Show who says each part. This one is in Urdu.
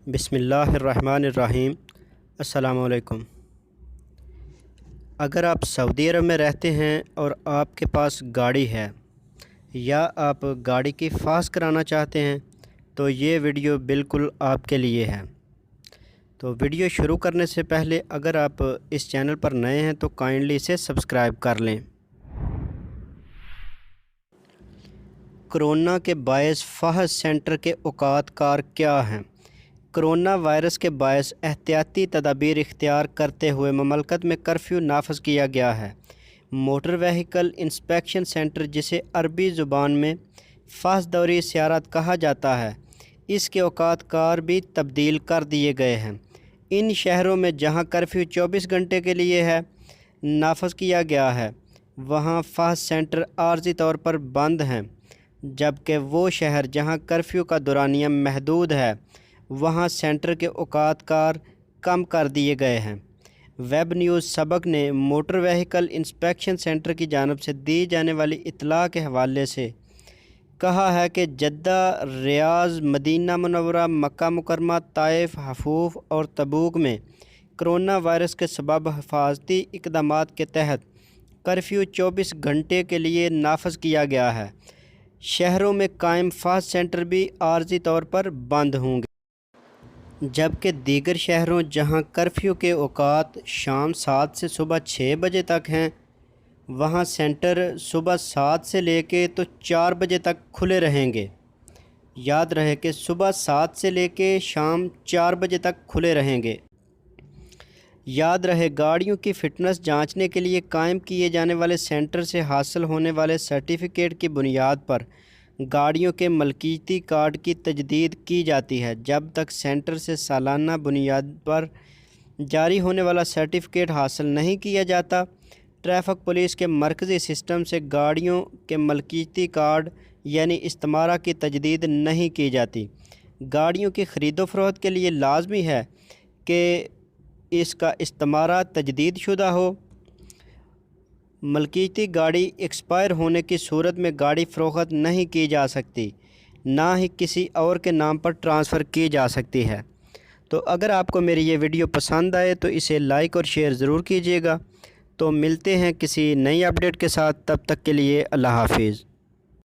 Speaker 1: بسم اللہ الرحمن الرحیم۔ السلام علیکم۔ اگر آپ سعودی عرب میں رہتے ہیں اور آپ کے پاس گاڑی ہے یا آپ گاڑی کی فحص کرانا چاہتے ہیں تو یہ ویڈیو بالکل آپ کے لیے ہے۔ تو ویڈیو شروع کرنے سے پہلے اگر آپ اس چینل پر نئے ہیں تو کائنڈلی اسے سبسکرائب کر لیں۔ کرونا کے باعث فحص سینٹر کے اوقات کار کیا ہیں؟ کرونا وائرس کے باعث احتیاطی تدابیر اختیار کرتے ہوئے مملکت میں کرفیو نافذ کیا گیا ہے۔ موٹر وہیکل انسپیکشن سینٹر، جسے عربی زبان میں فحص دوری سیارات کہا جاتا ہے، اس کے اوقات کار بھی تبدیل کر دیے گئے ہیں۔ ان شہروں میں جہاں کرفیو 24 گھنٹے کے لیے ہے نافذ کیا گیا ہے، وہاں فحص سینٹر عارضی طور پر بند ہیں، جبکہ وہ شہر جہاں کرفیو کا دورانیہ محدود ہے وہاں سینٹر کے اوقات کار کم کر دیے گئے ہیں۔ ویب نیوز سبق نے موٹر وہیکل انسپیکشن سینٹر کی جانب سے دی جانے والی اطلاع کے حوالے سے کہا ہے کہ جدہ، ریاض، مدینہ منورہ، مکہ مکرمہ، طائف، حفوف اور تبوک میں کرونا وائرس کے سبب حفاظتی اقدامات کے تحت کرفیو 24 گھنٹے کے لیے نافذ کیا گیا ہے۔ شہروں میں قائم فحص سینٹر بھی عارضی طور پر بند ہوں گے، جبکہ دیگر شہروں جہاں کرفیو کے اوقات شام 7 سے صبح 6 بجے تک ہیں، وہاں سینٹر صبح 7 سے لے کے تو 4 بجے تک کھلے رہیں گے۔ یاد رہے کہ صبح 7 سے لے کے شام 4 بجے تک کھلے رہیں گے۔ یاد رہے گاڑیوں کی فٹنس جانچنے کے لیے قائم کیے جانے والے سینٹر سے حاصل ہونے والے سرٹیفکیٹ کی بنیاد پر گاڑیوں کے ملکیتی کارڈ کی تجدید کی جاتی ہے۔ جب تک سینٹر سے سالانہ بنیاد پر جاری ہونے والا سرٹیفکیٹ حاصل نہیں کیا جاتا، ٹریفک پولیس کے مرکزی سسٹم سے گاڑیوں کے ملکیتی کارڈ یعنی استمارہ کی تجدید نہیں کی جاتی۔ گاڑیوں کی خرید و فروخت کے لیے لازمی ہے کہ اس کا استمارہ تجدید شدہ ہو۔ ملکیتی گاڑی ایکسپائر ہونے کی صورت میں گاڑی فروخت نہیں کی جا سکتی، نہ ہی کسی اور کے نام پر ٹرانسفر کی جا سکتی ہے۔ تو اگر آپ کو میری یہ ویڈیو پسند آئے تو اسے لائک اور شیئر ضرور کیجیے گا۔ تو ملتے ہیں کسی نئی اپڈیٹ کے ساتھ، تب تک کے لیے اللہ حافظ۔